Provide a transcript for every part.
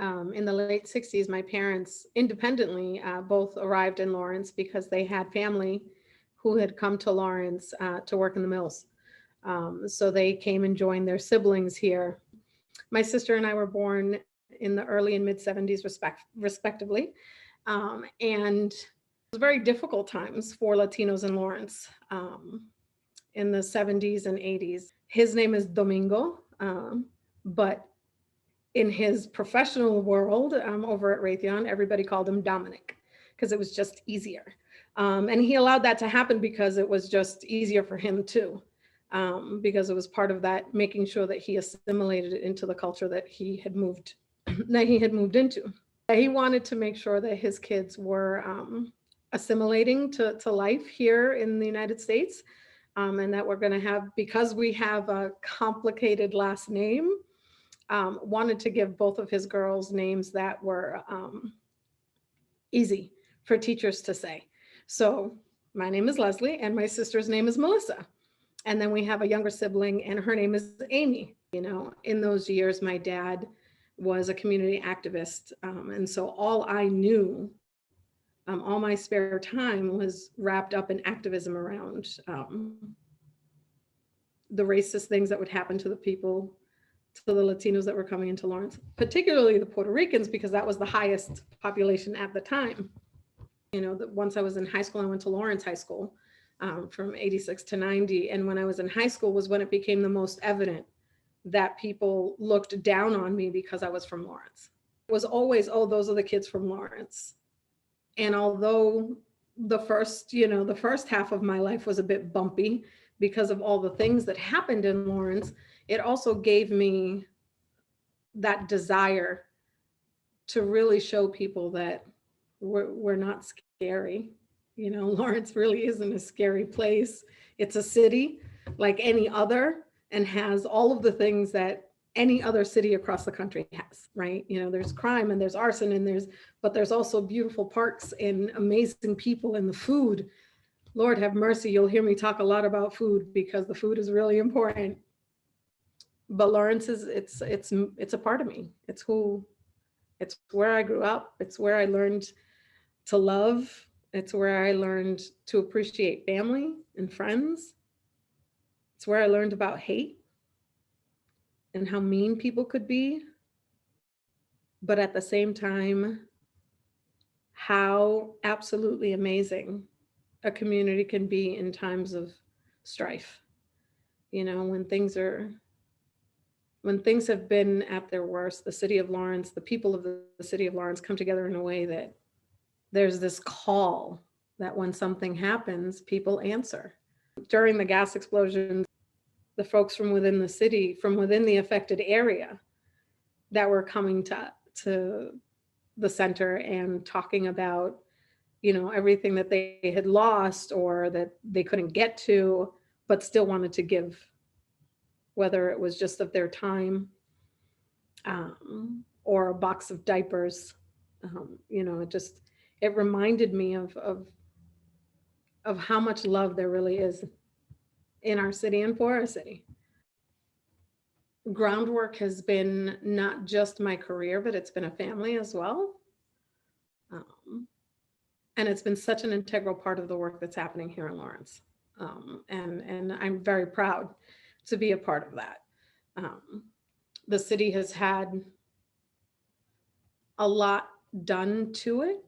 In the late 60s, my parents independently both arrived in Lawrence because they had family who had come to Lawrence to work in the mills. So they came and joined their siblings here. My sister and I were born in the early and mid 70s, respectively. And it was very difficult times for Latinos in Lawrence in the 70s and 80s. His name is Domingo, but in his professional world over at Raytheon, everybody called him Dominic because it was just easier. And he allowed that to happen because it was just easier for him too, because it was part of that making sure that he assimilated it into the culture that he had moved into. He wanted to make sure that his kids were assimilating to life here in the United States, and that we're going to have, because we have a complicated last name, wanted to give both of his girls names that were easy for teachers to say. So my name is Leslie and my sister's name is Melissa. And then we have a younger sibling and her name is Amy. You know, in those years, my dad was a community activist. And so all I knew, all my spare time was wrapped up in activism around the racist things that would happen to the people, to the Latinos that were coming into Lawrence, particularly the Puerto Ricans, because that was the highest population at the time. You know, once I was in high school, I went to Lawrence High School from 86 to 90. And when I was in high school was when it became the most evident that people looked down on me because I was from Lawrence. It was always, oh, those are the kids from Lawrence. And although the first half of my life was a bit bumpy because of all the things that happened in Lawrence, it also gave me that desire to really show people that we're not scary. You know, Lawrence really isn't a scary place. It's a city like any other and has all of the things that any other city across the country has, right? You know, there's crime and there's arson and but there's also beautiful parks and amazing people and the food. Lord have mercy, you'll hear me talk a lot about food because the food is really important. But Lawrence is, it's a part of me. It's where I grew up. It's where I learned to love. It's where I learned to appreciate family and friends. It's where I learned about hate and how mean people could be. But at the same time, how absolutely amazing a community can be in times of strife. You know, when things have been at their worst, the city of Lawrence, the people of the city of Lawrence come together in a way that there's this call that when something happens, people answer. During the gas explosions, the folks from within the city, from within the affected area that were coming to the center and talking about, you know, everything that they had lost or that they couldn't get to, but still wanted to give, whether it was just of their time or a box of diapers. You know, it reminded me of how much love there really is in our city and for our city. Groundwork has been not just my career, but it's been a family as well. And it's been such an integral part of the work that's happening here in Lawrence. And I'm very proud to be a part of that. The city has had a lot done to it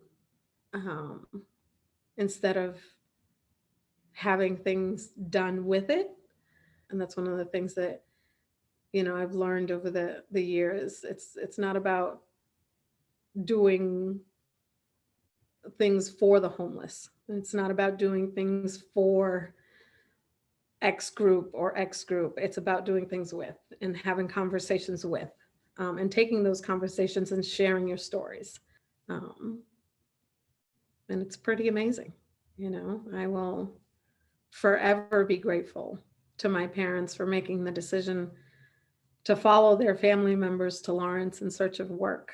instead of having things done with it. And that's one of the things that, you know, I've learned over the years. It's not about doing things for the homeless. It's not about doing things for X group or X group. It's about doing things with and having conversations with and taking those conversations and sharing your stories. And it's pretty amazing. You know, I will forever be grateful to my parents for making the decision to follow their family members to Lawrence in search of work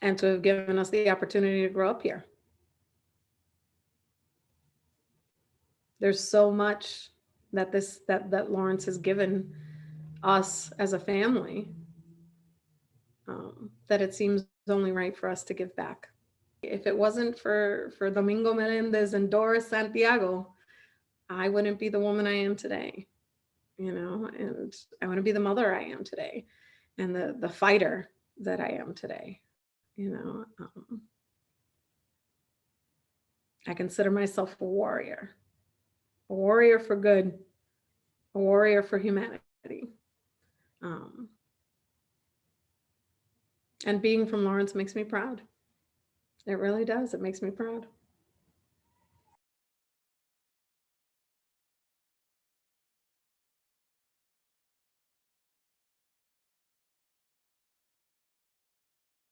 and to have given us the opportunity to grow up here. There's so much that Lawrence has given us as a family that it seems only right for us to give back. If it wasn't for Domingo Meléndez and Doris Santiago, I wouldn't be the woman I am today, and I wouldn't be the mother I am today, and the fighter that I am today. I consider myself a warrior for good, a warrior for humanity. And being from Lawrence makes me proud. It really does. It makes me proud.